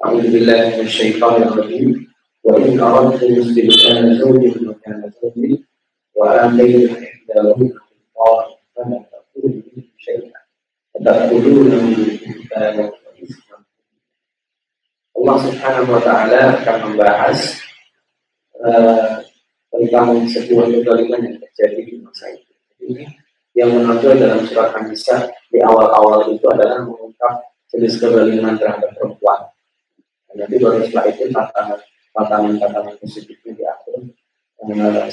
أعوذ بالله من الشيطان الرجيم وإن أردتم استبدال زوج مكان زوج وآتيتم إحداهن قنطارا فلا تأخذوا منه شيئا أتأخذونه بهتانا وإثما. Allah Subhanahu wa Ta'ala akan membahas tentang sebuah kezaliman yang terjadi di masa itu. Ini yang menonjol dalam surat An-Nisa di awal-awal itu adalah mengungkap jenis kezaliman terhadap perempuan. Dan nanti baru setelah itu tantangan positifnya diatur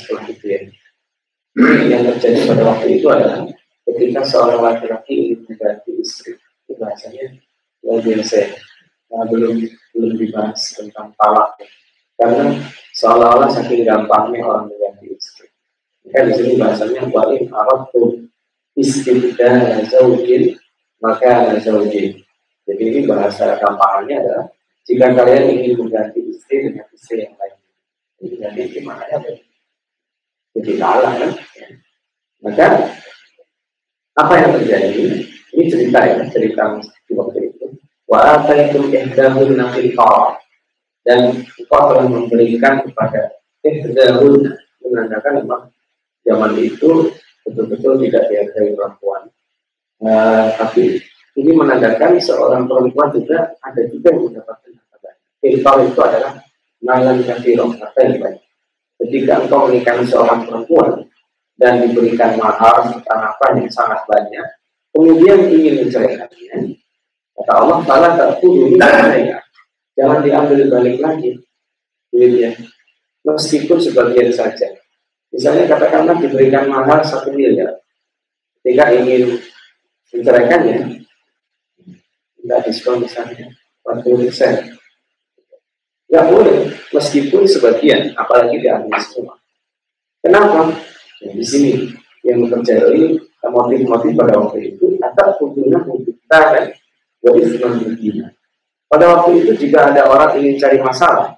setelah itu ya. Yang terjadi pada waktu itu adalah ketika seorang laki-laki ingin mengganti istri, itu bahasanya luar biasa. Belum dibahas tentang talak ya. Karena seolah-olah saking gampangnya orang mengganti istri. Maka di sini bahasanya wa in aradtum istibdala zaujin maka zaujin. Jadi ini bahasa gampangannya adalah jika kalian ingin mengganti istri dengan istri yang lain. Jadi ganti istri maknanya apa? Jadi talak kan? Maka apa yang terjadi? Ini cerita di waktu itu. Wa ataitum ihdahunna qintaran, dan engkau telah memberikan kepada ihdahunna, menandakan memang zaman itu betul-betul tidak dihargai perempuan. Tapi ini menandakan seorang perempuan juga ada juga yang mendapatkan harta banyak. Qintar itu adalah malan katsirah, harta yang banyak. Ketika engkau menikahi seorang perempuan dan diberikan mahar serta nafkah yang sangat banyak, kemudian ingin menceraikannya, kata Allah Ta'ala ini saya, jangan diambil balik lagi duitnya, meskipun sebagian saja. Misalnya katakanlah diberikan mahar 1 miliar, ketika ingin menceraikannya, tidak diskon misalnya 40%. Nggak boleh, meskipun sebagian, apalagi diambil semua. Kenapa? Nah, di sini yang terjadi motif-motif pada waktu itu atau hubungan kan. Pada waktu itu jika ada orang ingin cari masalah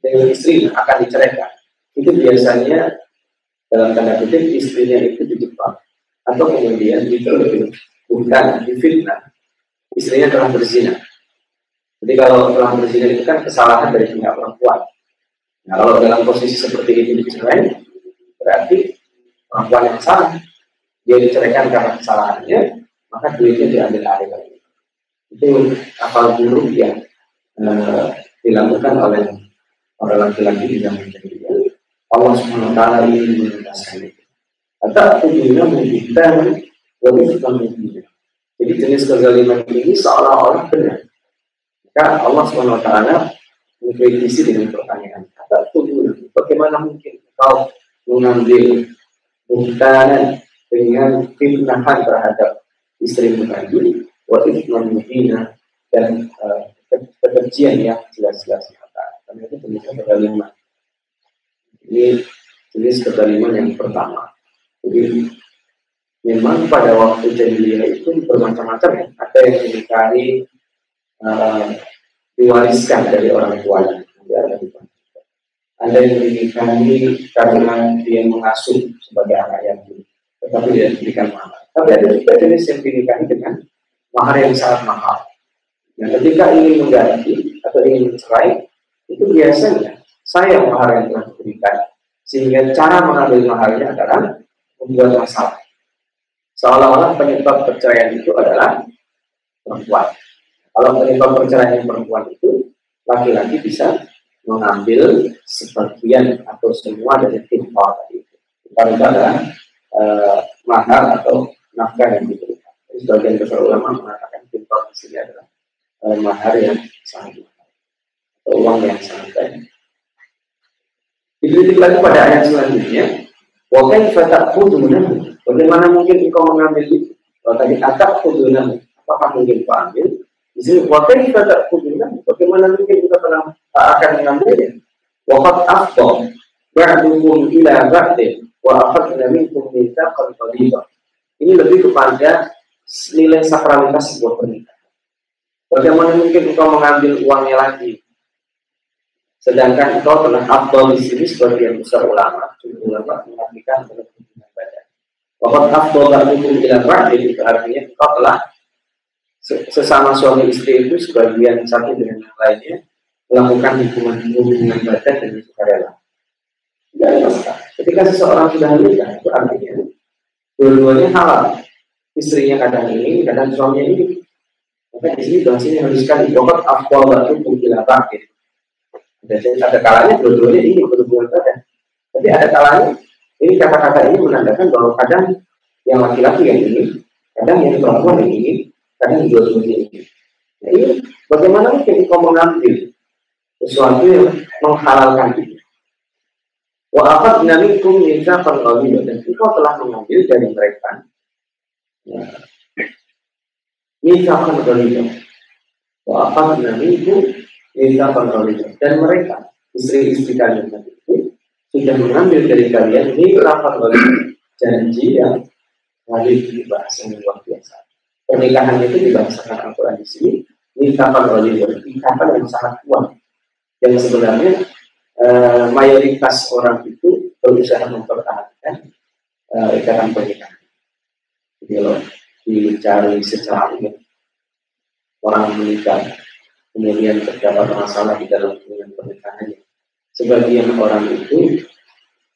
dengan istrinya akan diceraikan, itu biasanya dalam tanda kutip istrinya itu dijebak atau kemudian itu bukan difitnah, istrinya telah berzina. Jadi kalau telah berzina itu kan kesalahan dari pihak perempuan. Nah kalau dalam posisi seperti itu dicerai, berarti perempuan yang salah, dia diceraikan karena kesalahannya, maka duitnya diambil alih lagi. Itu akal buruk yang dilakukan oleh orang laki-laki di zaman jahiliyah. Allah Subhanahu wa Ta'ala ingin menuntaskan itu. Atau ujungnya memberikan lebih mungkin. Jadi jenis kezaliman ini seolah-olah benar. Maka Allah Subhanahu wa Ta'ala mengkritisi dengan pertanyaan. Atau ujungnya, bagaimana mungkin kau mengambil buhtanan dengan fitnahan terhadap istrimu tadi? Waktu menghina dan kebencian yang jelas-jelas nyata. Karena itu jenisnya kezaliman. Ini jenis kezaliman yang pertama. Jadi memang pada waktu jahiliyah itu bermacam-macam ya. Ada yang dinikahi diwariskan dari orang tuanya. Ada yang dinikahi karena dia mengasuh sebagai anak yatim, tetapi dia diberikan mahar. Tapi ada juga jenis yang dinikahi dengan mahar yang sangat mahal. Nah, ketika ingin mengganti atau ingin mencerai, itu biasanya sayang mahar yang telah diberikan, sehingga cara mengambil maharnya adalah membuat masalah. Seolah-olah penyebab perceraian itu adalah perempuan. Kalau penyebab perceraian perempuan itu, laki-laki bisa mengambil sebagian atau semua dari qintar tadi. Qintar itu adalah mahar atau nafkah yang diberikan. Sebagian besar ulama mengatakan qintar di sini adalah mahar yang sangat mahal atau uang yang sangat banyak. Dikritik lagi pada ayat selanjutnya, wa kaifa ta'khudhunahu? Bagaimana mungkin engkau mengambil itu? Kalau tadi ta'khudhunahu, apakah mungkin kau ambil? Di sini wa kaifa ta'khudhunahu? Bagaimana mungkin engkau akan mengambilnya? Wa qad afdha ba'dukum ila ba'din wa akhadna minkum mitsaqan ghalidha. Ini lebih kepada nilai sakralitas sebuah pernikahan. Bagaimana mungkin engkau mengambil uangnya lagi? Sedangkan engkau telah afdal di sini sebagian besar ulama mengartikan hubungan badan. Bahwa afdal hukum ila ba'din itu artinya engkau telah sesama suami istri itu sebagian satu dengan yang lainnya melakukan hubungan badan dengan sukarela. Tidak ada masalah. Ketika seseorang sudah menikah, itu artinya dua-duanya halal. Istrinya kadang ini, kadang suaminya ini. Maka di sini bahasanya harus sekali. Pokok afdal batu mungkin apa gitu. Ada kalanya dua-duanya ini berhubungan badan. Tapi ada kalanya ini kata-kata ini menandakan bahwa kadang yang laki-laki yang ini, kadang yang perempuan yang ini, kadang dua-duanya ini. Nah, ini bagaimana ketika mengambil sesuatu yang menghalalkan itu. Wa akhadna minkum mitsaqan ghalidha, dan engkau telah mengambil dari mereka mitsaqan ghalidha. Wa akhadna minkum mitsaqan ghalidha, dan mereka istri-istri kalian itu sudah mengambil dari kalian mitsaqan ghalidha, janji yang wajib dibahas yang luar biasa. Pernikahan itu dibahasakan Al-Quran di sini mitsaqan ghalidha, ikatan yang sangat kuat, yang sebenarnya mayoritas orang itu berusaha mempertahankan ikatan pernikahan. Jadi kalau dicari secara umum orang menikah kemudian terdapat masalah di dalam hubungan pernikahannya, sebagian orang itu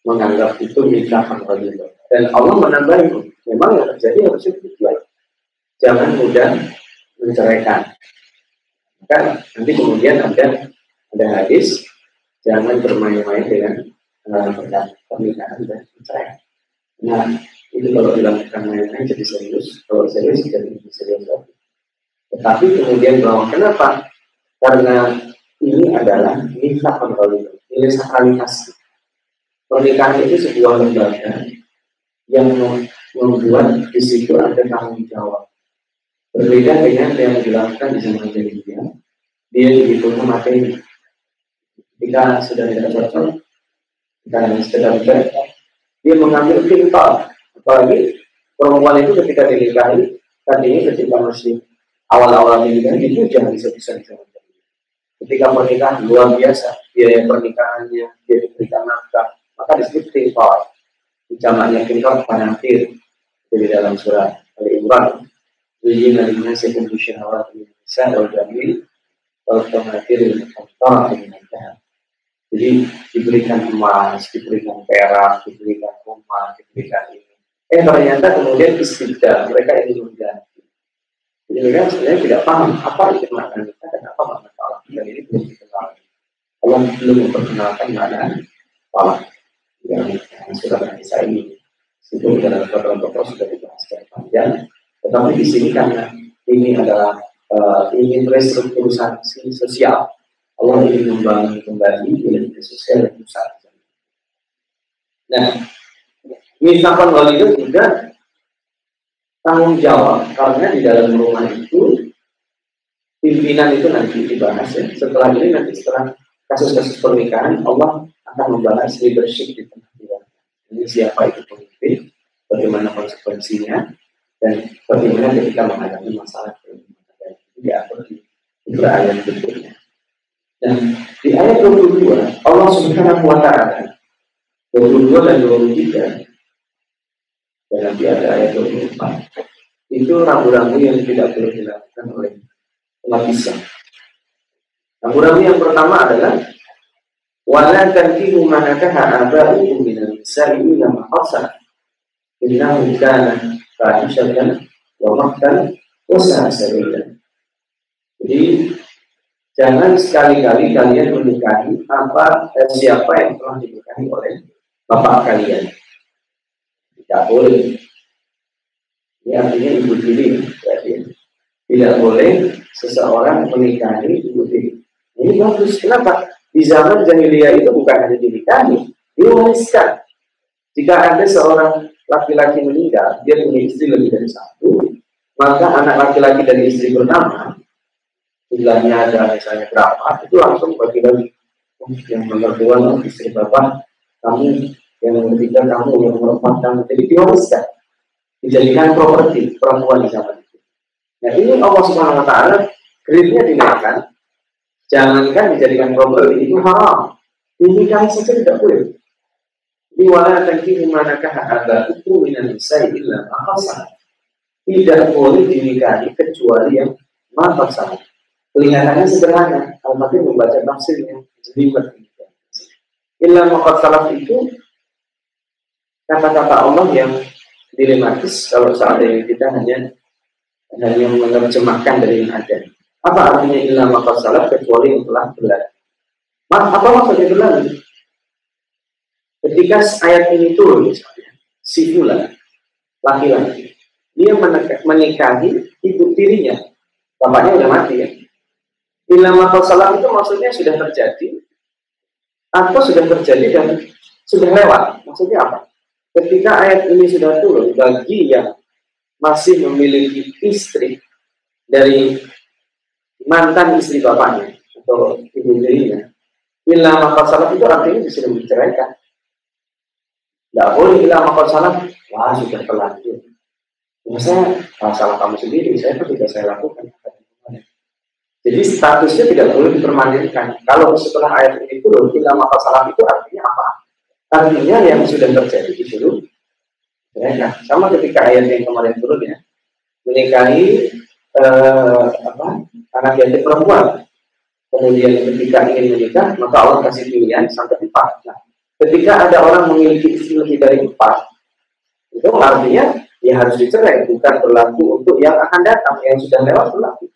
menganggap itu nikahkan wajib. Dan Allah menambahi, memang yang terjadi harusnya begitu. Jangan mudah menceraikan. Maka nanti kemudian ada hadis, jangan bermain-main dengan pernikahan dan perceraian. Nah, itu kalau dilakukan main-main jadi serius, kalau serius jadi serius lagi. Tetapi kemudian bahwa kenapa? Karena ini adalah nikah kontrol, ini sakralitas. Pernikahan itu sebuah lembaga yang membuat di situ ada tanggung jawab. Berbeda dengan yang dilakukan di zaman jahiliyah, dia dihitung materi. Jika sudah tidak cocok, karena sudah tidak, dia mengambil pintar. Apalagi perempuan itu ketika dinikahi, tadinya ketika masih awal-awal dinikahi itu jangan bisa-bisa. Ketika pernikahan luar biasa, biaya pernikahannya, dia diberikan nafkah, maka disebut pintar. Jamaknya pintar panatir dari dalam surah Al-Imran. Jadi nantinya sekundu syahwat bisa jamil kalau panatir pintar dengan jahat. Jadi diberikan emas, diberikan perak, diberikan rumah, diberikan ini. Ternyata kemudian istiqdah, mereka ingin mengganti. Jadi mereka sebenarnya tidak paham apa itu makna kita dan apa makna salah. Dan ini belum dikenal. Allah belum memperkenalkan makna salah yang sudah An-Nisa ini. Itu dalam pokok sudah dibahas panjang. Tetapi di sini karena ini adalah ingin restrukturisasi sosial. Allah ingin membangun kembali nilai sosial yang besar. Nah, misalkan hal itu juga tanggung jawab, karena di dalam rumah itu pimpinan itu nanti dibahas ya. Setelah ini nanti setelah kasus-kasus pernikahan, Allah akan membahas leadership di tengah keluarga. Ini siapa itu pemimpin, bagaimana konsekuensinya, dan bagaimana ketika menghadapi masalah pernikahan. Itu diatur di ayat berikutnya. Dan di ayat 22 Allah Subhanahu wa Ta'ala 22 dan 23, dan nanti ada ayat 24, itu rambu-rambu yang tidak boleh dilakukan oleh umat Islam. Rambu-rambu yang pertama adalah wala tankihu ma nakaha aba'ukum minan nisa'i illa ma qad innahu kana fahishatan wa maqtan wa sa'a sabila. Jadi jangan sekali-kali kalian menikahi siapa yang telah dinikahi oleh bapak kalian. Tidak boleh. Ini artinya ibu tiri. Tidak boleh seseorang menikahi ibu tiri. Ini bagus. Kenapa? Di zaman jahiliyah itu bukan hanya dinikahi, diwariskan. Jika ada seorang laki-laki meninggal, dia punya istri lebih dari satu, maka anak laki-laki dari istri bernama jumlahnya ada misalnya berapa, itu langsung bagi-bagi. Yang nomor 2 istri bapak, kamu yang nomor 3 kamu, yang nomor 4 kamu. Jadi diwariskan, dijadikan properti perempuan di zaman itu. Nah ini Allah Subhanahu Wa Taala grade-nya dinaikkan. Jangankan dijadikan properti, itu haram. Dinikahi saja tidak boleh. Di wala tankihu ma nakaha aba'ukum minan nisa'i illa ma qad salaf. tidak boleh dinikahi kecuali yang maqasalah. Kelihatannya sederhana, Al-Fatih membaca tafsirnya jelimet. Illa maqasalah itu kata-kata Allah yang dilematis kalau seandainya kita hanya menerjemahkan dari yang ada. Apa artinya illa maqasalah kecuali yang telah berlalu? Apa maksudnya berlalu? Ketika ayat ini turun misalnya, si fulan laki-laki dia menikahi ibu tirinya, bapaknya udah mati ya. Illa maqasalah itu maksudnya sudah terjadi atau sudah terjadi dan sudah lewat. Maksudnya apa? Ketika ayat ini sudah turun, bagi yang masih memiliki istri dari mantan istri bapaknya atau ibu tirinya, illa maqasalah itu artinya sudah diceraikan. Tidak boleh illa maqasalah, wah sudah terlanjur. Saya salah kamu sendiri, saya kan sudah saya lakukan. Jadi statusnya tidak boleh dipermanenkan. Kalau setelah ayat ini turun, illa maqasalah itu artinya apa? Artinya yang sudah terjadi disuruh mereka. Sama ketika ayat yang kemarin turun ya, menikahi anak yatim perempuan. Kemudian ketika ingin menikah, maka Allah kasih pilihan sampai 4. Nah, ketika ada orang memiliki istri lebih dari 4, itu artinya dia harus dicerai, bukan berlaku untuk yang akan datang, yang sudah lewat berlaku.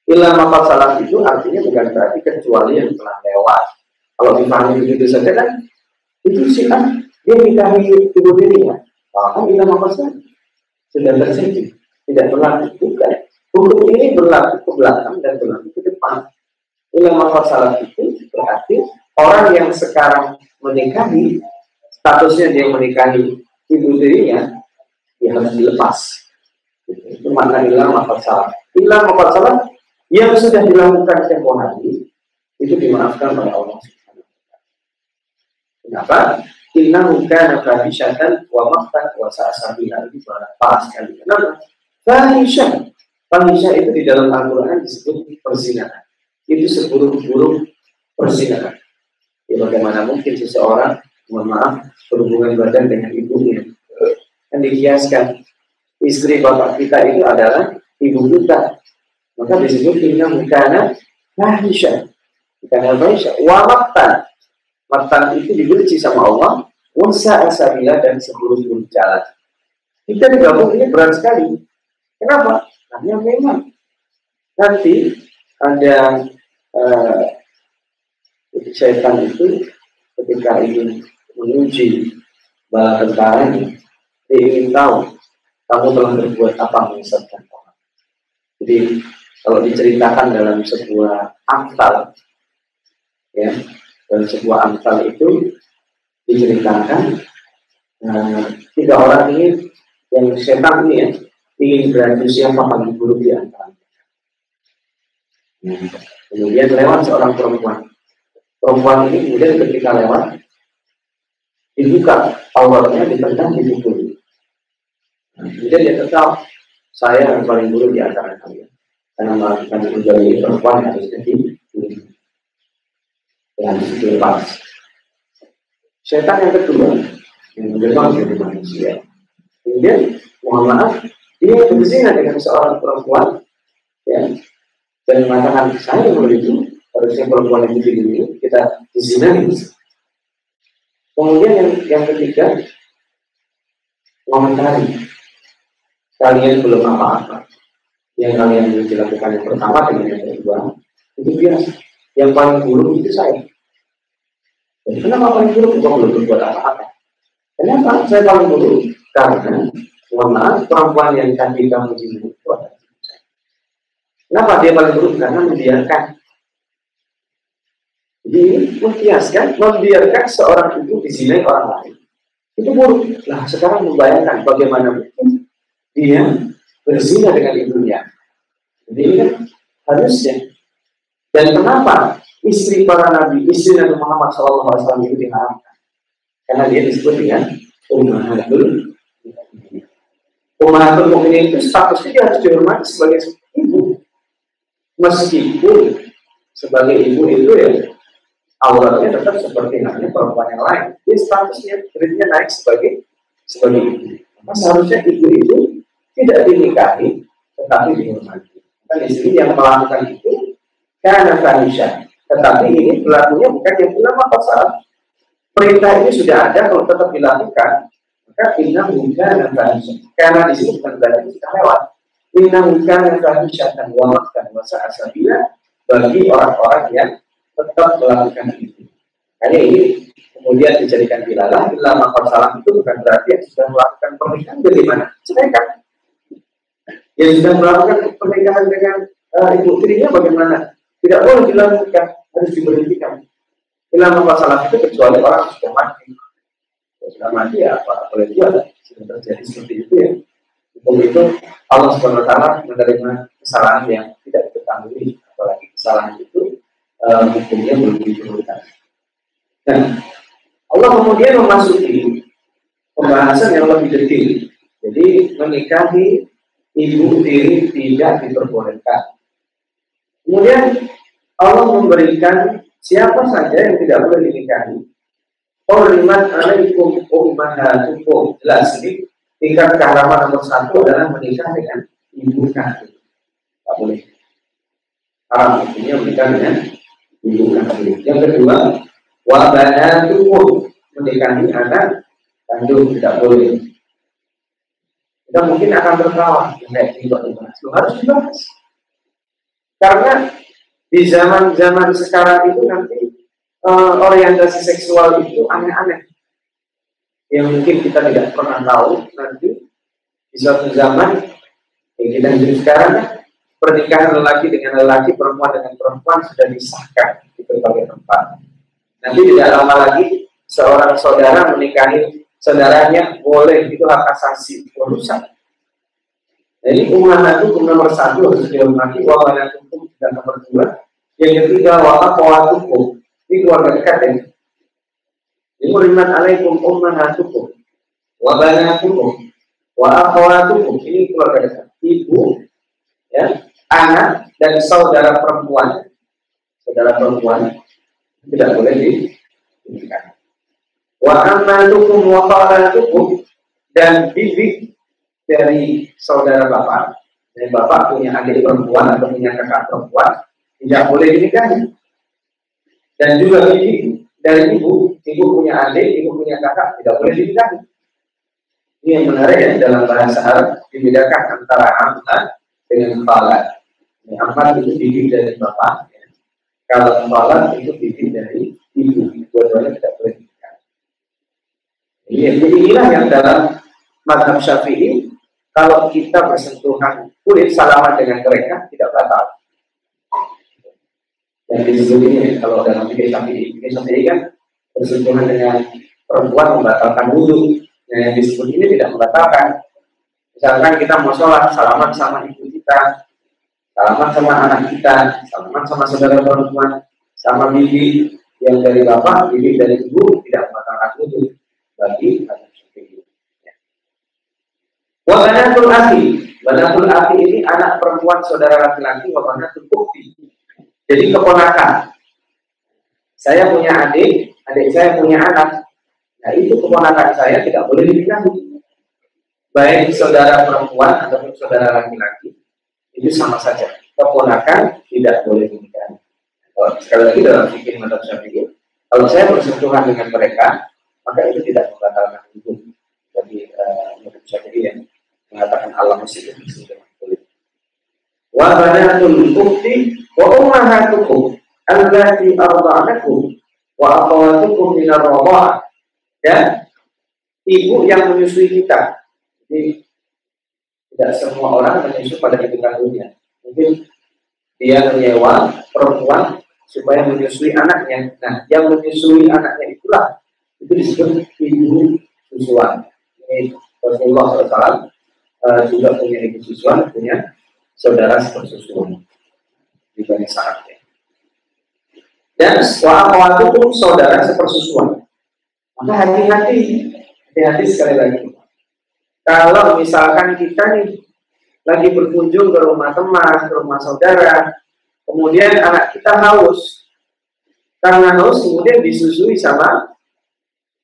Illa maqasalah itu artinya bukan berarti kecuali yang telah lewat. Kalau dipahami begitu saja kan, itu sih kan dia nikahi ibu dirinya. Kan illa maqasalah sudah terjadi, tidak berlaku. Bukan. Hukum ini berlaku ke belakang dan berlaku ke depan. Illa maqasalah itu berarti orang yang sekarang menikahi, statusnya dia menikahi ibu dirinya, dia harus dilepas. Itu makna illa maqasalah. Illa maqasalah yang sudah dilakukan tempoh hari itu dimaafkan oleh Allah. Kenapa? Innahu kana fahishatan wa maqtan wa sa'asabila. Itu pas sekali. Kenapa? Fahisyah. Fahisyah itu di dalam Al-Quran disebut perzinahan. Itu seburuk-buruk perzinahan. Ya, bagaimana mungkin seseorang, mohon maaf, berhubungan badan dengan ibunya? Kan dikiaskan istri bapak kita itu adalah ibu kita. Maka disebut innahu kana fahisyah. Kana fahisyah wa maqtan. Maqtan itu dibenci sama Allah, wa sa'asabila dan seburuk-buruk jalan. Kita digabung ini berat sekali. Kenapa? Karena memang nanti ada syaitan itu ketika ingin menguji bala tentaranya, dia ingin tahu kamu telah berbuat apa menyesatkan orang. Jadi kalau diceritakan dalam sebuah amsal, ya, dalam sebuah amsal itu diceritakan 3 orang ini yang setan ini ya ingin beradu siapa paling buruk di antara mereka. Kemudian lewat seorang perempuan. Perempuan ini kemudian ketika lewat dibuka auratnya, ditendang, dipukul. Kemudian dia tetap saya yang paling buruk di antara kalian karena melakukan menjadi perempuan yang harus jadi yang dilepas. Setan yang kedua yang menjelma menjadi manusia. Kemudian mohon maaf dia berzina dengan seorang perempuan ya, dan mengatakan saya begitu harusnya perempuan itu ini kita dizinai. Kemudian yang ketiga komentari kalian belum apa-apa. Yang kalian dilakukan yang pertama dengan yang kedua itu biasa. Yang paling buruk itu saya. Dan kenapa paling buruk? Kok belum berbuat apa-apa? Kenapa saya paling buruk? Karena mohon maaf, perempuan yang tadi kamu zina itu adalah saya. Kenapa dia paling buruk? Karena membiarkan. Jadi membiarkan seorang itu dizinai orang lain. Itu buruk. Nah sekarang membayangkan bagaimana mungkin dia berzina dengan ibunya. Jadi ini kan harusnya. Dan kenapa istri para nabi, istri Nabi Muhammad SAW itu diharamkan? Karena dia disebut dengan ummahatul mukminin. Ummahatul mukminin itu statusnya dia harus dihormati sebagai ibu. Meskipun sebagai ibu itu ya auratnya tetap seperti halnya perempuan yang lain. Dia statusnya naik sebagai ibu. Maka seharusnya ibu itu tidak dinikahi, tetapi dihormati. Dan di sini yang melakukan itu karena fahisha, tetapi ini berlakunya bukan yang ulama pasal. Perintah ini sudah ada, kalau tetap dilakukan, maka inna kana fahisha. Karena di sini bukan berarti kita lewat. Inna kana fahisha dan wamakkan wasa asabila bagi orang-orang yang tetap melakukan itu. Hanya ini kemudian dijadikan dilalah. Ulama pasal itu bukan berarti yang sudah melakukan pernikahan bagaimana? Ceraikan. Yang sudah melakukan pernikahan dengan ibu tirinya bagaimana? Tidak boleh dilakukan, harus diberhentikan. Ulama masalah itu kecuali orang sudah mati. Sudah mati ya apa boleh buat? Sudah terjadi seperti itu ya. Hukum itu Allah SWT menerima kesalahan yang tidak diketahui, apalagi kesalahan itu hukumnya belum diturunkan. Nah, Allah kemudian memasuki pembahasan yang lebih detail. Jadi menikahi ibu tiri tidak diperbolehkan. Kemudian Allah memberikan siapa saja yang tidak boleh dinikahi. Hurrimat alaikum ummahatukum. Jelas ini tingkat keharaman nomor 1 adalah menikah dengan ibu kandung. Tak boleh. Haram hukumnya menikah dengan ibu kandung. Yang kedua, wa banatukum, menikahi anak kandung tidak boleh. Kita mungkin akan tertawa, harus dibahas. Karena di zaman-zaman sekarang itu nanti orientasi seksual itu aneh-aneh. Yang mungkin kita tidak pernah tahu nanti di suatu zaman yang kita hidup sekarang, pernikahan lelaki dengan lelaki, perempuan dengan perempuan sudah disahkan di berbagai tempat. Nanti tidak lama lagi seorang saudara menikahi saudaranya boleh, itu hak asasi, urusan. Jadi ummahatukum nomor 1 harus dihormati, wa banatukum dan nomor 2. Yang ketiga, wa akhwatukum, ini keluarga dekat ya. Hurrimat alaikum ummahatukum wa banatukum wa akhwatukum, ini keluarga dekat. Ibu, ya, anak dan saudara perempuan. Saudara perempuan tidak boleh dinikahkan. Wa ammatukum wa khalatukum, dan bibi dari saudara bapak. Jadi bapak punya adik perempuan atau punya kakak perempuan, tidak boleh dinikahi. Dan juga bibi dari ibu punya adik, ibu punya kakak, tidak boleh dinikahi. Ini yang menarik ya, dalam bahasa Arab dibedakan antara amat dengan khalat. Amat itu bibi dari bapak, ya. Kalau khalat itu bibi dari ibu. Dua-duanya tidak boleh dinikahi. Jadi inilah yang dalam mazhab Syafi'i, kalau kita bersentuhan kulit salaman dengan mereka tidak batal. Yang disebut ini kalau dalam fikih Syafi'i kan bersentuhan dengan perempuan membatalkan wudu. Yang disebut ini tidak membatalkan. Misalkan kita mau sholat, salaman sama ibu kita, salaman sama anak kita, salaman sama saudara perempuan, sama bibi yang dari bapak, bibi dari ibu, tidak membatalkan wudu bagi mazhab Syafi'i. Wa banatul akhi ini anak perempuan saudara laki-laki, wa banatul ukhti. Jadi keponakan. Saya punya adik saya punya anak. Nah, itu keponakan saya tidak boleh dinikahi. Baik saudara perempuan ataupun saudara laki-laki, itu sama saja. Keponakan tidak boleh dinikahi. Sekali lagi dalam fikih mazhab Syafi'i, kalau saya bersentuhan dengan mereka, maka itu tidak membatalkan hukum. Bagi mazhab Syafi'i yang mengatakan Allah masih boleh. Wa banatul ukhti wa ummahatukum allati arda'anakum wa akhawatukum min ar-radha'ah, dan ibu yang menyusui kita. Jadi tidak semua orang menyusui pada ibu kandungnya. Mungkin dia menyewa perempuan supaya menyusui anaknya. Nah, yang menyusui anaknya itulah itu disebut ibu susuan. Ini Rasulullah SAW juga punya ibu susuan, punya saudara sepersusuan di Bani Sa'ad. Dan akhwatukum saudara sepersusuan. Maka hati-hati sekali lagi. Kalau misalkan kita nih lagi berkunjung ke rumah teman, ke rumah saudara, kemudian anak kita haus, karena haus kemudian disusui sama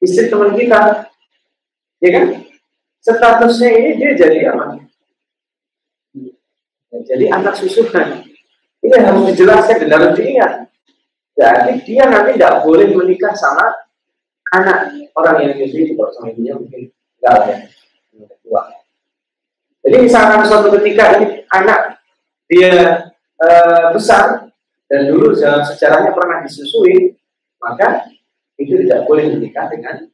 istri teman kita, ya kan? Statusnya ini dia jadi apa? Jadi anak susunan ini harus dijelaskan dan harus diingat. Jadi dia nanti tidak boleh menikah sama anak orang yang menyusui, kalau sama ibunya mungkin enggak lah ya. Kedua. Jadi misalkan suatu ketika ini anak dia besar dan dulu dalam sejarahnya pernah disusui, maka itu tidak boleh menikah dengan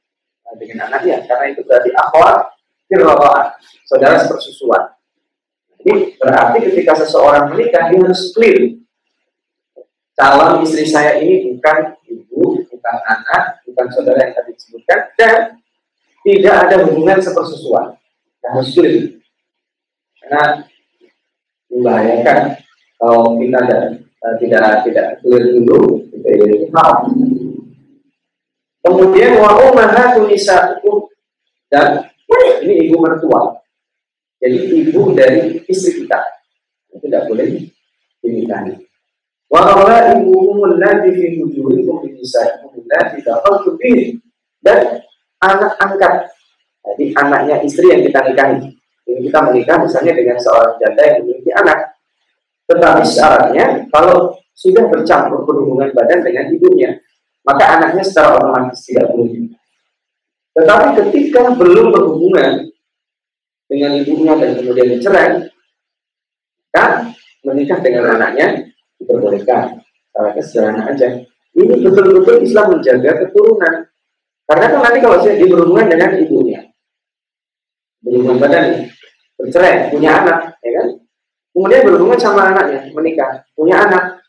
anaknya, karena itu berarti akhwat firro'ah, saudara sepersusuan. Jadi berarti ketika seseorang menikah dia harus clear, calon istri saya ini bukan ibu, bukan anak, bukan saudara yang tadi disebutkan, dan tidak ada hubungan sepersusuan. Harus clear, karena membahayakan kalau kita tidak clear dulu, itu hal. Kemudian wa ummahatu nisaikum, dan ini ibu mertua. Jadi ibu dari istri kita itu tidak boleh dinikahi. Wa ibuhum allati fi hujurikum min nisaikum allati dakhaltum bihi, dan anak angkat. Jadi anaknya istri yang kita nikahi. Ini kita menikah misalnya dengan seorang janda yang memiliki anak. Tetapi syaratnya kalau sudah bercampur berhubungan badan dengan ibunya, maka anaknya secara otomatis tidak boleh. Tetapi ketika belum berhubungan dengan ibunya dan kemudian dicerai, maka menikah dengan anaknya diperbolehkan. Caranya sederhana aja. Ini betul-betul Islam menjaga keturunan. Karena kan nanti kalau saya berhubungan dengan ibunya, berhubungan badan, bercerai, punya anak, ya kan? Kemudian berhubungan sama anaknya, menikah, punya anak.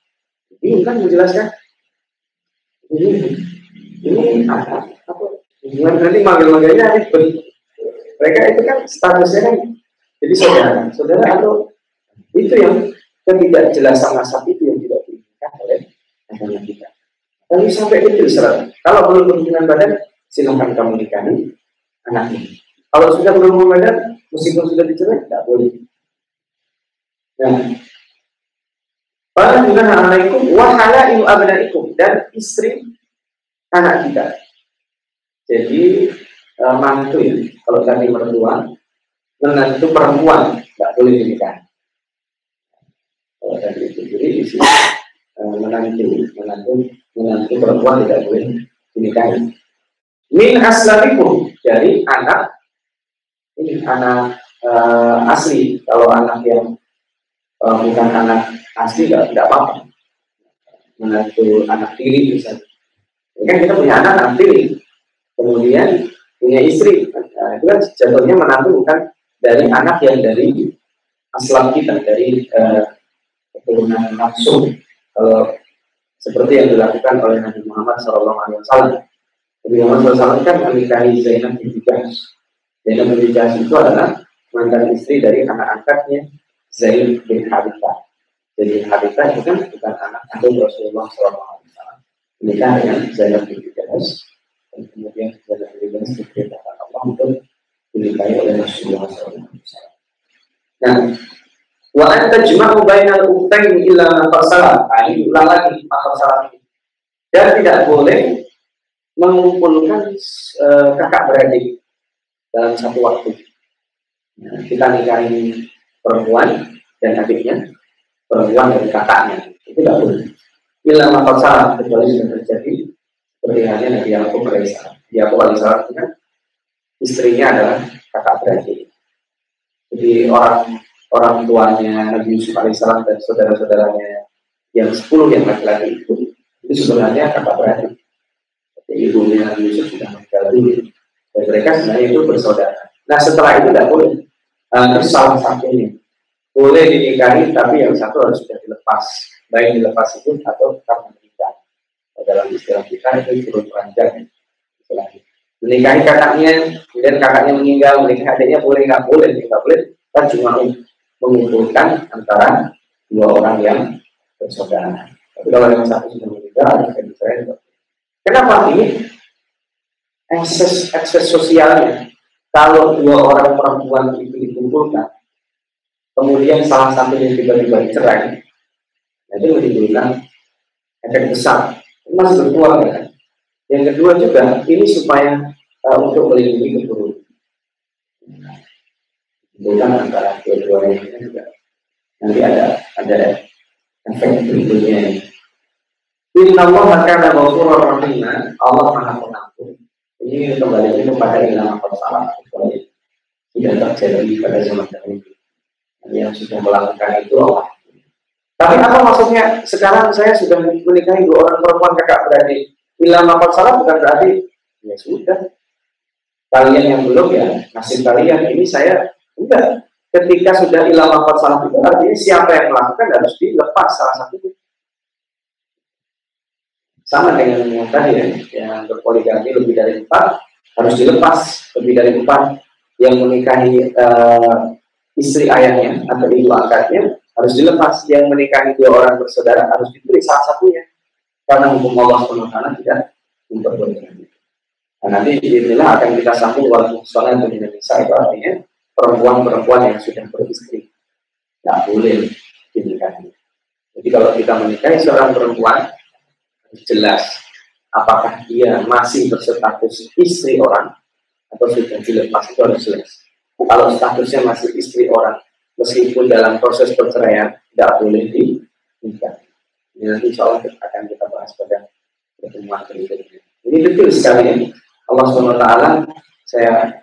Ini kan menjelaskan ini anak apa? Hubungan nanti manggil-manggilnya ribet. Mereka itu kan statusnya kan jadi saudara atau itu yang ketidakjelasan nasab itu yang tidak diinginkan oleh agama kita. Tapi sampai itu syarat. Kalau belum berhubungan badan, silakan kamu nikahi anaknya. Kalau sudah berhubungan badan, meskipun sudah dicerai, tidak boleh. Nah, Assalamualaikum wa halailu abnaikum, dan istri anak kita. Jadi mantu ya, kalau tadi mertua, menantu perempuan tidak boleh dinikah. Kalau tadi itu jadi di sini menantu perempuan tidak boleh dinikahi. Min aslabikum, dari anak ini anak asli. Kalau anak yang bukan anak asli tidak apa-apa. Menantu anak tiri misalnya. Kan kita punya anak tiri, kemudian punya istri. Nah, itu kan jatuhnya menantu bukan dari anak yang dari aslam kita, dari keturunan langsung. Kalau seperti yang dilakukan oleh Nabi Muhammad SAW. Nabi Muhammad SAW kan menikahi Zainab binti Jahsy. Zainab binti Jahsy itu adalah mantan istri dari anak angkatnya Zaid bin Harithah. Jadi Harithah itu kan bukan anak kandung Rasulullah SAW. Menikah dengan Zainab binti Jahsy, dan kemudian Zainab binti Jahsy diperintahkan Allah untuk dinikahi oleh Rasulullah SAW. Nah, wa anta jma'u bainal ukhtayn illa ma fasala. Ini ulang lagi masalah ini. Dan tidak boleh mengumpulkan kakak beradik dalam satu waktu. Nah, kita nikahin perempuan dan adiknya, perempuan dan kakaknya, itu tidak boleh. Illa ma fasala, kecuali sudah terjadi seperti halnya Nabi Yakub alaihissalam. Yakub alaihissalam itu kan istrinya adalah kakak beradik. Jadi orang tuanya Nabi Yusuf alaihissalam dan saudara-saudaranya yang 10 yang laki-laki itu sebenarnya kakak beradik. Jadi ibunya Nabi Yusuf sudah meninggal dulu, dan mereka sebenarnya itu bersaudara. Nah setelah itu tidak boleh. Terus salah satunya boleh dinikahi, tapi yang satu harus sudah dilepas, baik dilepas itu atau tetap menikah. Dalam istilah kita itu turun ranjang. Menikahi kakaknya, kemudian kakaknya meninggal, menikahi adiknya boleh nggak boleh, kan cuma mengumpulkan antara dua orang yang bersaudara. Tapi kalau yang satu sudah meninggal, ada diferensi. Kenapa ini? Akses sosialnya. Kalau dua orang perempuan itu dikumpulkan, kemudian salah satunya tiba-tiba dicerai, itu menimbulkan efek besar. Masih berkeluarga kan? Yang kedua juga, ini supaya untuk melindungi keturunan. Bukan antara dua-duanya juga Nanti ada efek berikutnya. Inna Allah kana ghafurur rahim. Allah Maha Pengampun. Ini kembali kepada ilmu salah tidak terjadi pada zaman dahulu. Yang sudah melakukan itu Allah. Tapi apa maksudnya? Sekarang saya sudah menikahi 2 orang perempuan kakak beradik. Ilmu salah bukan berarti ya sudah. Kalian yang belum ya nasib kalian. Ini saya enggak. Ketika sudah ilmu salah itu artinya siapa yang melakukan harus dilepas salah satu. Sama dengan yang tadi ya, yang berpoligami lebih dari 4 harus dilepas lebih dari 4. Yang menikahi istri ayahnya atau ibu angkatnya harus dilepas. Yang menikahi 2 orang bersaudara harus diberi salah satunya. Karena hukum Allah SWT tidak memperbolehkan. Nah, nanti inilah akan kita sambung waktu soalnya untuk Indonesia itu artinya perempuan-perempuan yang sudah beristri tidak boleh dinikahi. Jadi kalau kita menikahi seorang perempuan jelas apakah dia masih berstatus istri orang atau sudah dilepas, itu harus jelas. Kalau statusnya masih istri orang meskipun dalam proses perceraian tidak boleh dinikah. Ini nanti insya Allah akan kita bahas pada pertemuan berikutnya. Ini betul sekali ini Allah SWT saya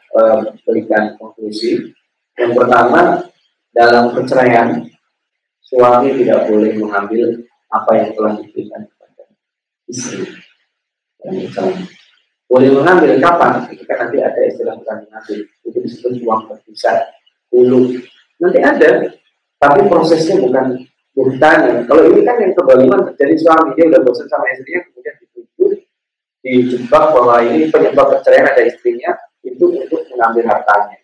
berikan konklusi. Yang pertama, dalam perceraian suami tidak boleh mengambil apa yang telah diberikan istri. Boleh mengambil kapan? Ketika nanti ada istilah bukan mengambil, itu disebut uang berpisah dulu. Nanti ada, tapi prosesnya bukan bertanya. Kalau ini kan yang kebalikan terjadi, suami dia udah bosan sama istrinya, kemudian dituduh, dijebak bahwa ini penyebab perceraian ada istrinya, itu untuk mengambil hartanya.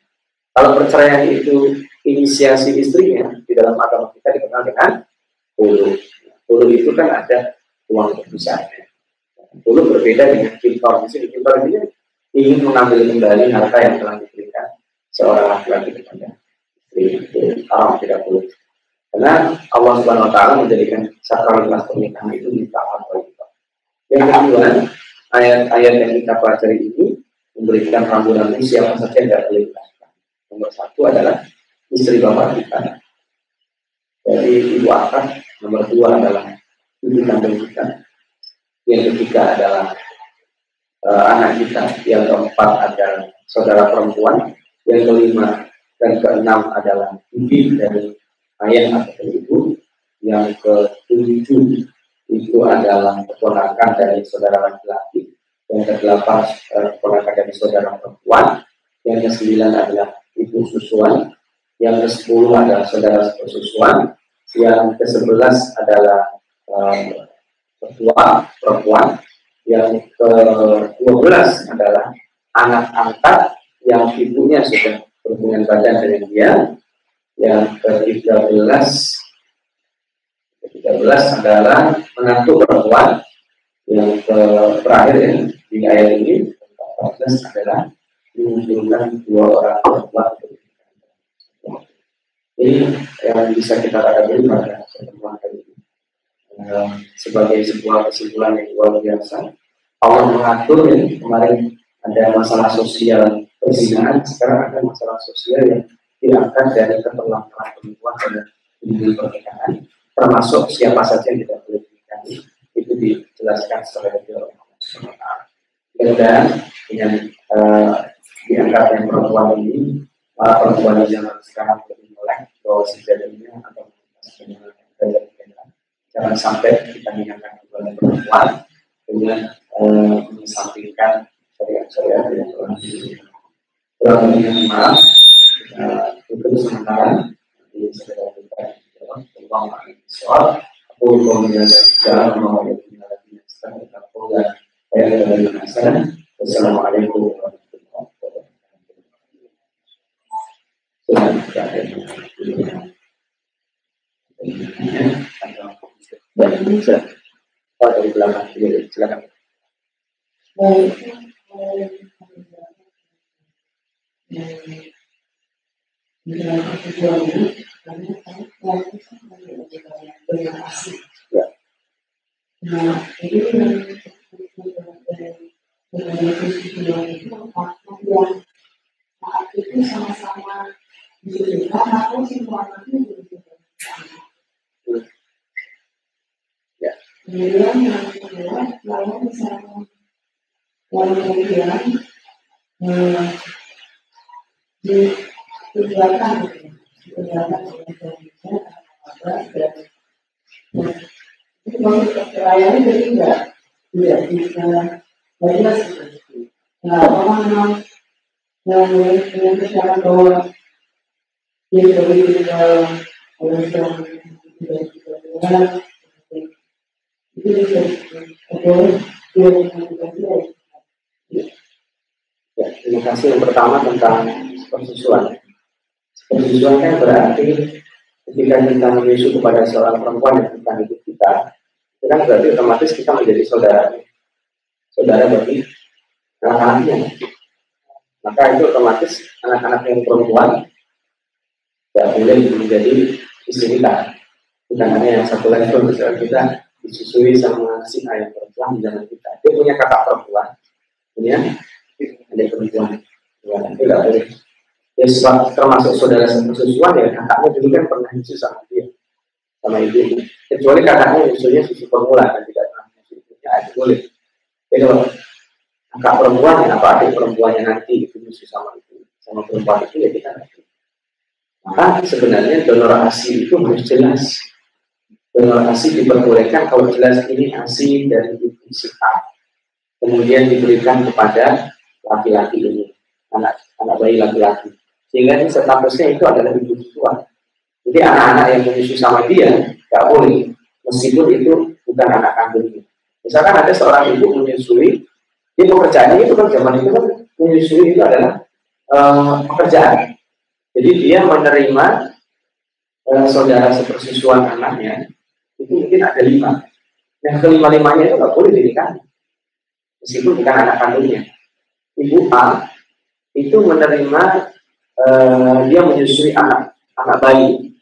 Kalau perceraian itu inisiasi istrinya, di dalam agama kita dikenal dengan hulu. Hulu itu kan ada uang berpisahnya. Dulu berbeda dengan kintor. Di sini kintor ini ingin mengambil kembali harta yang telah diberikan seorang laki-laki kepada istri. Itu haram, tidak boleh. Karena Allah Subhanahu Wa Taala menjadikan sakralitas pernikahan itu di tahap itu. Yang kedua, ayat-ayat yang kita pelajari ini memberikan rambu-rambu siapa saja yang tidak boleh dilakukan. Nomor 1 adalah istri bapak kita. Jadi ibu akad. Nomor 2 adalah ibu kandung kita. Yang ketiga adalah anak kita. Yang keempat adalah saudara perempuan. Yang kelima dan keenam adalah ibu dari ayah atau ibu. Yang ketujuh itu adalah keponakan dari saudara laki-laki. Yang kedelapan keponakan dari saudara perempuan. Yang kesembilan adalah ibu susuan. Yang ke-10 adalah saudara sepersusuan. Yang ke-11 adalah ketua perempuan. Yang ke-12 adalah anak angkat yang ibunya sudah berhubungan badan dengan dia. Yang ke-13 adalah menantu perempuan. Yang terakhir di ayat ini ke-14 adalah menunjukkan 2 orang perempuan. Ini yang bisa kita katakan pada pertemuan kali ini. Sebagai sebuah kesimpulan yang luar biasa, Allah mengatur ini. Kemarin ada masalah sosial perzinahan, sekarang ada masalah sosial yang diangkat dari keterlambatan perempuan pada hubungan pernikahan, termasuk siapa saja yang tidak boleh dinikahi. Itu dijelaskan secara detail oleh Allah SWT. Dan dengan diangkatnya perempuan ini, para perempuan yang sekarang lebih melek bahwa sejatinya atau jangan sampai kita mengingatkan kepada perempuan dengan mengesampingkan syariat-syariat yang telah diberikan. Kurang lebih maaf, itu sementara di sekitar kita uang soal aku kemudian jalan melalui lagi sekarang kita program saya dari Nasrani. Wassalamualaikum warahmatullahi wabarakatuh. Baik, bisa. Dari belakang, silakan. Ya. Nah, jadi saat itu sama-sama diberikan, aku sih Kemudian yang kedua, kalau misalnya yang kemudian ditujukan oleh suaminya ada dan itu maksud perceraian jadi tidak bisa jelas seperti itu. Nah, orang memang yang menyatakan bahwa dia tidak ditinggal oleh suami tidak ditinggal itu bisa boleh dia mengajukan. Ya, terima kasih. Yang pertama tentang persusuan. Persusuan kan berarti ketika kita menyusu kepada seorang perempuan yang bukan hidup kita, itu kan berarti otomatis kita menjadi saudara bagi anak-anaknya. Maka itu otomatis anak-anak yang perempuan tidak boleh menjadi istri kita. Bukan hanya yang satu level, misalnya kita disusui sama si ayah perempuan di dalam kita. Dia punya kakak perempuan, punya adik perempuan. Ya, itu tidak boleh. Ya, termasuk saudara sepersusuan ya, kakaknya dulu kan pernah nyusu sama dia, sama ibu. Kecuali kakaknya nyusunya susu formula dan tidak pernah nyusu ibunya, itu boleh. Jadi kalau kakak perempuan ya, apa adik perempuannya nanti itu nyusu sama ibu, sama perempuan itu ya kita nanti. Maka sebenarnya donor ASI itu harus jelas. Donor ASI diperbolehkan kalau jelas ini ASI dari ibu si A, kemudian diberikan kepada laki-laki ini, anak bayi laki-laki, sehingga ini statusnya itu adalah ibu susuan. Jadi anak-anak yang menyusu sama dia nggak boleh, meskipun itu bukan anak kandungnya. Misalkan ada seorang ibu menyusui, dia pekerjaannya itu kan zaman itu kan menyusui itu adalah pekerjaan. Jadi dia menerima saudara sepersusuan anaknya itu mungkin ada 5. Yang kelima-limanya itu nggak boleh dinikahi, meskipun bukan anak kandungnya. Ibu A itu menerima dia menyusui anak bayi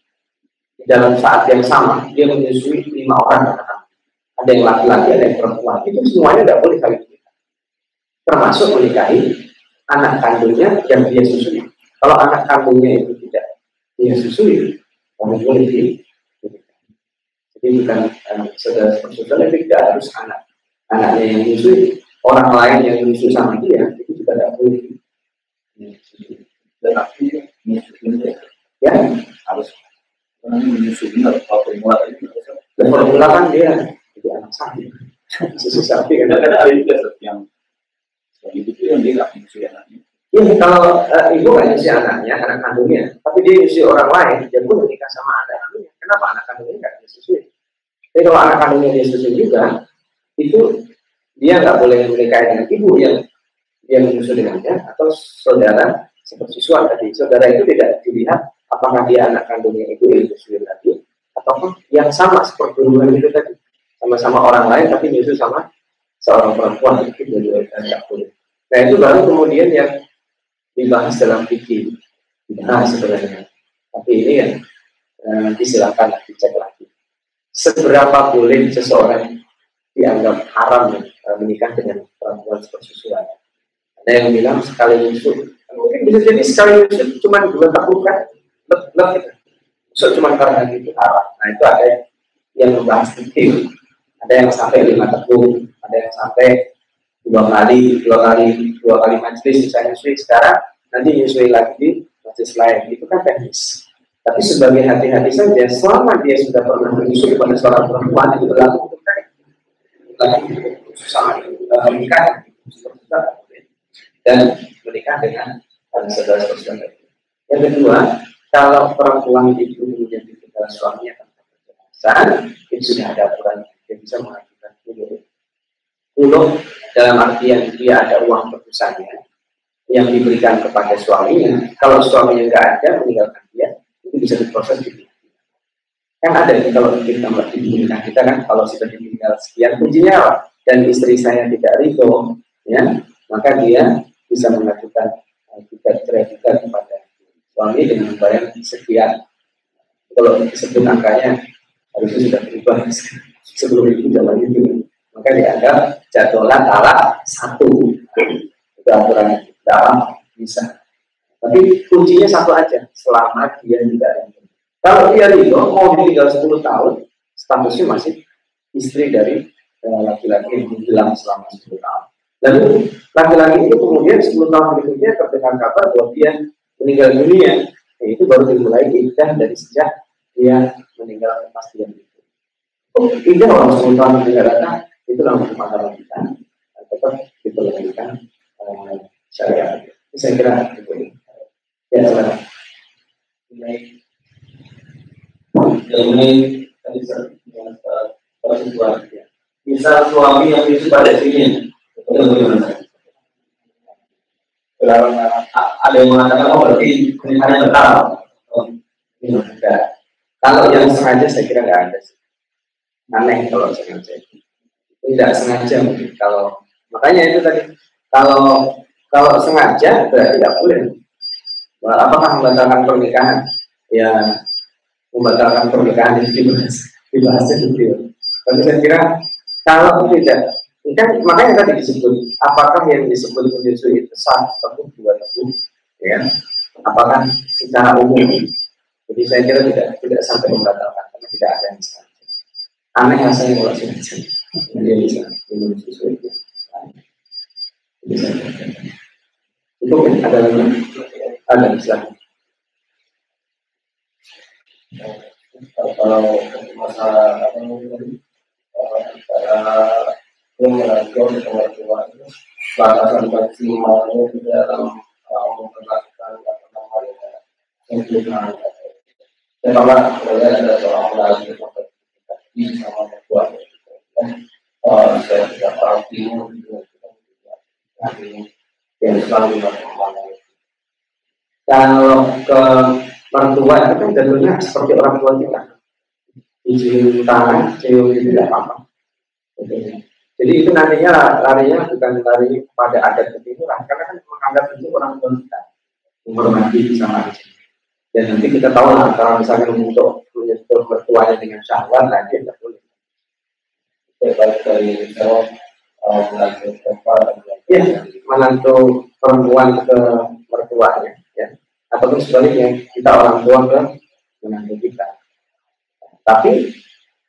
dalam saat yang sama, dia menyusui 5 orang anak. Ada yang laki-laki, ada yang perempuan. Itu semuanya tidak boleh kali ini. Termasuk menikahi anak kandungnya yang dia susui. Kalau anak kandungnya itu tidak dia susui, kamu boleh di. Jadi bukan saudara sepersusuan, tapi tidak harus anaknya yang menyusui. Orang lain yang menyusui sama dia itu juga tidak boleh. Dan akhirnya menyusuinya Ya harus menyusuinya atau formula ini. Formula kan dia jadi anak sapi, susu sapi kan. Kadang-kadang ada juga yang ibu itu yang dia nggak menyusui anaknya. Iya, kalau ibu nggak nyusui anaknya, anak kandungnya, tapi dia nyusui orang lain, dia pun menikah sama anak kandungnya. Kenapa anak kandungnya nggak disusui? Jadi kalau anak kandungnya dia susui juga, itu dia nggak boleh menikah dengan ibu yang dia menyusui dengannya atau saudara sepersusuan tadi. Saudara itu tidak dilihat apakah dia anak kandungnya ibu yang menyusui tadi, ataupun yang sama seperti hubungan itu tadi, sama-sama orang lain tapi nyusui sama seorang perempuan, itu juga tidak boleh. Nah itu baru kemudian yang dibahas dalam fikih, dibahas sebenarnya. Tapi ini ya nanti silakan dicek lagi. Seberapa boleh seseorang dianggap haram menikah dengan perempuan sepersusuan? Ada yang bilang sekali nyusu, mungkin bisa jadi sekali nyusu cuma 2 tahun kan, gitu. So cuma karena itu haram. Nah itu ada yang membahas fikih. Ada yang sampai 5 tahun, ada yang sampai 2 kali majelis misalnya nyusui, sekarang nanti nyusui lagi di majelis lain, itu kan teknis. Tapi sebagai hati-hati saja, selama dia sudah pernah menyusui pada seorang perempuan itu berlaku untuk sama menikah dan menikah dengan saudara saudara. Yang kedua, kalau perempuan itu kemudian ditinggal suaminya tanpa kejelasan, itu sudah ada aturan yang bisa mengajukan puluh dalam artian dia ada uang tebusannya yang diberikan kepada suaminya. Kalau suaminya nggak ada, meninggalkan dia, itu bisa diproses di kan ada ini kalau kita menikah kita kan kalau sudah ditinggal sekian kuncinya apa? Dan istri saya tidak ridho, ya maka dia bisa mengajukan cerai juga kepada suami dengan membayar sekian. Kalau disebut angkanya harusnya sudah berubah sebelum itu zaman itu, maka dianggap jadwalnya talak 1. Itu aturan dalam bisa. Tapi kuncinya 1 aja, selama dia tidak ridho. Kalau dia ridho mau ditinggal 10 tahun, statusnya masih istri dari laki-laki yang hilang selama 10 tahun. Lalu laki-laki itu kemudian 10 tahun berikutnya terdengar kabar bahwa dia meninggal dunia, itu baru dimulai iddah dari sejak dia meninggal kepastian itu. Iddah orang 10 tahun meninggal datang itu langsung masalah kita, tetap diperlukan syariat. Saya kira itu. Ya, saudara. Ini tadi dengan persetujuan. Misal suami yang itu pada sini, itu bagaimana? Kalau ada yang mengatakan berarti pernikahannya batal. Enggak. Kalau yang sengaja saya kira nggak ada sih. Aneh kalau sengaja. Tidak sengaja mungkin. Kalau makanya itu tadi. Kalau sengaja berarti tidak boleh. Apakah membatalkan pernikahan? Ya, membatalkan pernikahan itu dibahasnya dulu. Tapi saya kira kalau tidak, kan makanya tadi disebut apakah yang disebut menyusui itu sah atau dua teguh, ya? Apakah secara umum? Jadi saya kira tidak sampai membatalkan karena tidak ada yang salah. Aneh rasanya kalau sengaja, dia bisa menyusui itu. Itu ada lagi, ada bisa. Kalau masalah apa namanya yang mengatur pengertian batasan maksimalnya di dalam memperlakukan apa namanya sempurna. Dan kalau kemudian ada seorang lagi di sama mertua, saya tidak pasti yang selalu melakukan. Kalau ke mertua itu kan jadinya seperti orang tua kita, cium tangan, cium itu tidak apa-apa. Jadi itu nantinya larinya bukan lari pada adat ketimuran, karena kan menganggap itu orang tua kita, menghormati sama aja. Dan nanti kita tahu lah, kalau misalnya untuk menyentuh mertuanya dengan syahwat, nanti tidak boleh. Baik dari menantu perempuan ke mertuanya, ya. Ataupun sebaliknya kita orang tua ke menantu kita. Tapi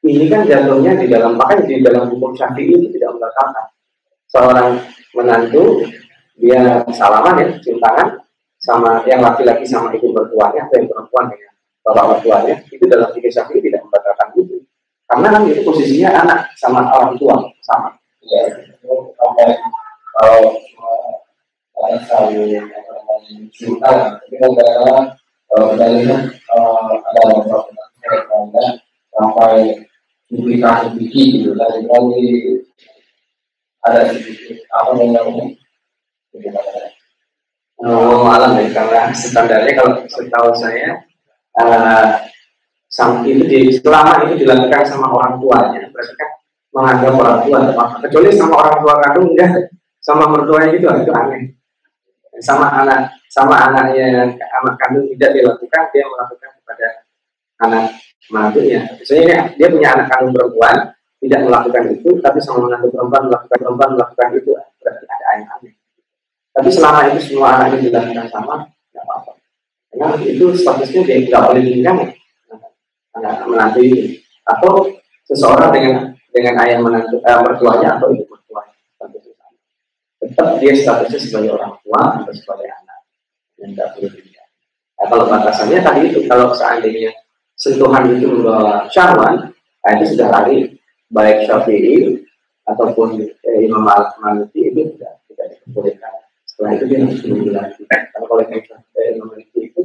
ini kan jatuhnya di dalam, makanya di dalam hukum Syafi'i itu tidak membatalkan. Seorang menantu dia salaman ya, cium tangan sama yang laki-laki sama ibu mertuanya atau yang perempuan dengan bapak mertuanya, itu dalam fikih Syafi'i tidak membatalkan itu. Karena kan itu posisinya anak sama orang tua sama. Ya, kalau cinta, tapi kadang-kadang dalilnya ada beberapa sampai duplikasi gitu, dari ada sedikit apa namanya? Alam ya, karena standarnya kalau setahu saya selama itu dilakukan sama orang tuanya, berarti kan menganggap orang tua teman, kecuali sama orang tua kandung enggak, sama mertuanya itu aneh. Sama anaknya anak kandung tidak dilakukan, dia melakukan kepada anak menantunya. Misalnya dia punya anak kandung perempuan, tidak melakukan itu, tapi sama menantu perempuan melakukan itu, berarti ada yang aneh. Tapi selama itu semua anaknya dilakukan sama, tidak apa-apa. Karena itu statusnya dia tidak boleh ditinggal anak menantu itu, atau seseorang dengan ayah menantu mertuanya atau ibu mertuanya. Tetap dia statusnya sebagai orang tua atau sebagai anak yang tidak boleh ditinggal. Nah, kalau batasannya tadi itu, kalau seandainya sentuhan itu membawa syahwat, nah itu sudah lari baik Syafi'i ataupun Imam Maliki itu tidak diperbolehkan. Setelah itu dia harus menunggu lagi. Karena kalau Imam Maliki itu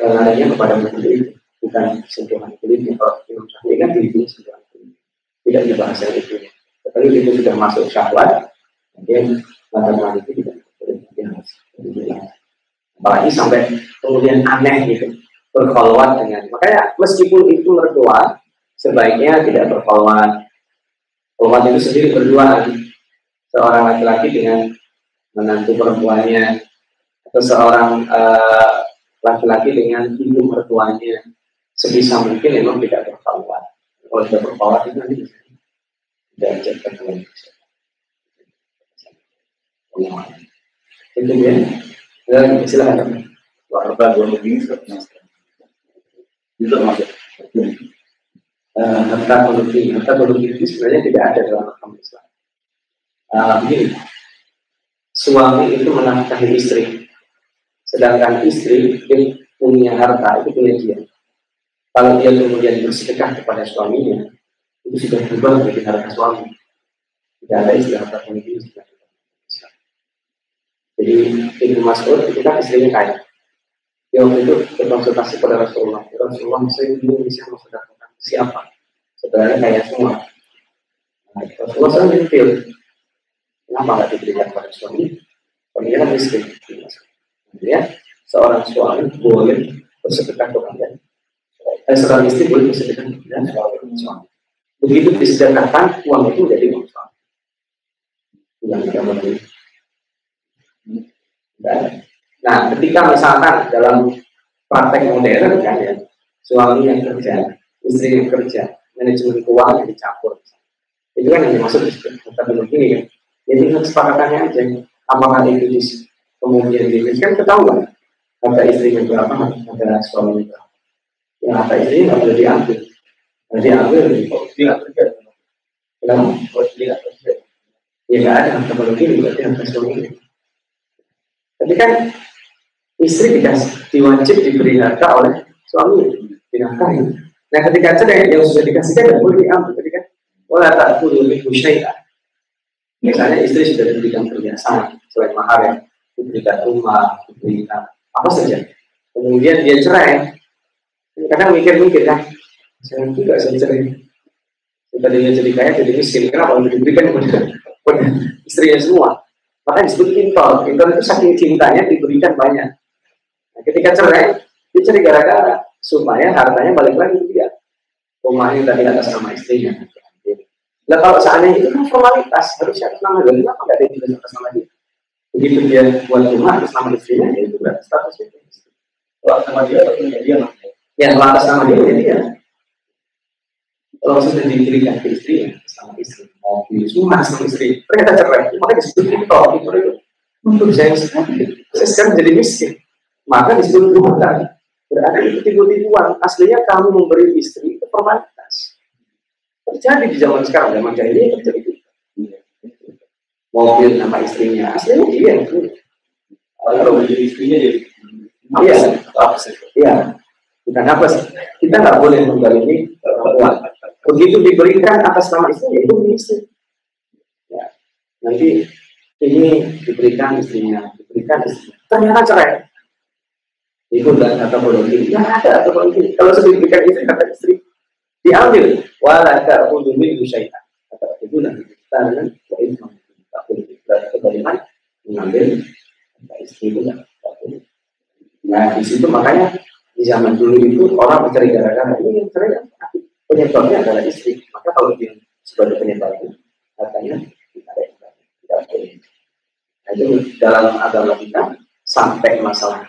larinya kepada metode itu, bukan sentuhan kulit. Kalau Imam Syafi'i kan itu sentuhan kulit, tidak dibahas yang itu. Tetapi itu sudah masuk syahwat, kemudian mata Maliki tidak diperbolehkan. Apalagi sampai kemudian aneh gitu, berkhulwat dengan, makanya meskipun itu mertua sebaiknya tidak berkhulwat. Khulwat itu sendiri berdua, seorang laki-laki dengan menantu perempuannya, atau seorang laki-laki dengan ibu mertuanya, sebisa mungkin memang tidak berkhulwat. Kalau tidak berkhulwat itu nanti tidak dijadikan oleh itu ya. Silakan. Warga 2 ini itu masuk. harta produktif itu sebenarnya tidak ada dalam agama Islam. Begini, suami itu menafkahi istri, sedangkan istri itu punya harta, itu punya dia. Kalau dia kemudian bersedekah kepada suaminya, itu sudah berubah menjadi harta suami. Tidak ada istilah harta produktif. Jadi Ibnu Mas'ud itu kan istrinya kaya. Dia waktu itu berkonsultasi pada Rasulullah. Rasulullah, saya belum bisa memsedekahkan siapa? Sebenarnya kaya semua. Nah, Rasulullah saya mikir, kenapa nggak diberikan pada suami? Suaminya kan miskin. Ya, seorang suami boleh bersedekah kepada seorang istri boleh bersedekah kepada suami. Begitu disedekahkan, uang itu menjadi uang suami. Yang tidak boleh. Nah, ketika misalkan dalam praktek modern kan ya, suami yang kerja, istri yang kerja, manajemen keuangan yang dicampur, itu kan yang dimaksud kita belum ini kan. Jadi kesepakatannya aja, apakah itu kemudian diberikan ketahuan harta istrinya berapa, harta suaminya berapa. Yang harta istrinya nggak boleh diambil, diambil Tidak kerja. kenapa? Tidak kerja. Ya nggak ada harta begini, berarti harta suaminya. Tapi kan istri diwajib diberi harta oleh suami, dinafkahi. Nah, ketika cerai yang sudah dikasihkan tidak boleh diambil, ketika wala ta'khudhu minhu syai'an. Misalnya istri sudah diberikan perhiasan selain mahar ya, diberikan rumah, diberikan apa saja. Kemudian dia cerai, kadang mikir-mikir kan, saya juga saya cerai. Tadinya jadi kaya, jadi miskin, kenapa diberikan kepada istrinya semua? Maka disebut kintor. Kintor itu saking cintanya diberikan banyak. Nah, ketika cerai, dia cerai gara-gara supaya hartanya balik lagi ke dia. Rumahnya tadi atas nama istrinya. Nah, kalau seandainya itu kan formalitas, harusnya atas nama dia. Kenapa nggak ada yang atas nama dia? Begitu dia buat rumah atas nama istrinya, ya itu berarti statusnya. Kalau sama dia, punya dia namanya. Ya, kalau atas nama dia, ya dia. Kalau sudah diberikan ke istri, sama istri, mobil, semua sama istri, ternyata cerai, makanya disebut kintor. Kintor itu untuk saya sekarang jadi miskin, maka disebut hutang. Berarti itu tipu-tipuan. Aslinya kamu memberi istri itu formalitas. Terjadi di zaman sekarang, zaman jahiliyah terjadi. Mobil nama istrinya, aslinya dia yang punya. Kalau menjadi istrinya jadi iya, bukan apa sih? Kita nggak boleh menggalimi perempuan. Begitu diberikan atas nama istrinya itu istri. Ya, nanti ini diberikan istrinya, ternyata cerai. Itu udah kata produktif. Ya ada kata produktif. Kalau sudah diberikan istri kata istri diambil. Wala ta'khudhu minhu syai'an. Kata itu nanti kita dengan itu tak boleh bagaimana mengambil kata istri itu tak boleh. Nah di situ makanya di zaman dulu itu orang mencari gara-gara ini yang cerai. Penyebabnya adalah istri. Maka kalau dia sebagai penyebabnya, katanya tidak boleh. Nah, itu dalam agama kita sampai masalah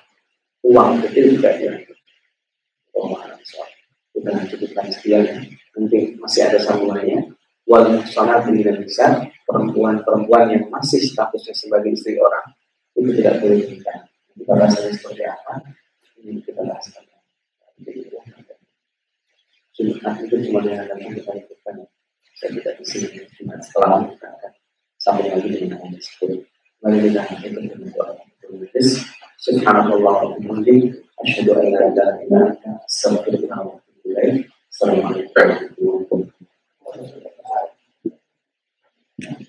uang kecil juga ya. Kita cukupkan sekian ya. Nanti masih ada sambungannya. Wal muhsanat dengan bisa perempuan yang masih statusnya sebagai istri orang itu tidak boleh menikah. Kita rasanya seperti apa? Ini kita bahas. Sunnah itu cuma yang akan kita lakukan. Saya tidak di sini cuma setelah kita akan sampai lagi dengan yang disebut. Mari kita akan berdoa. Subhanallah wa bihamdihi asyhadu an la ilaha illa anta astaghfiruka wa atubu ilaik. Assalamualaikum warahmatullahi wabarakatuh.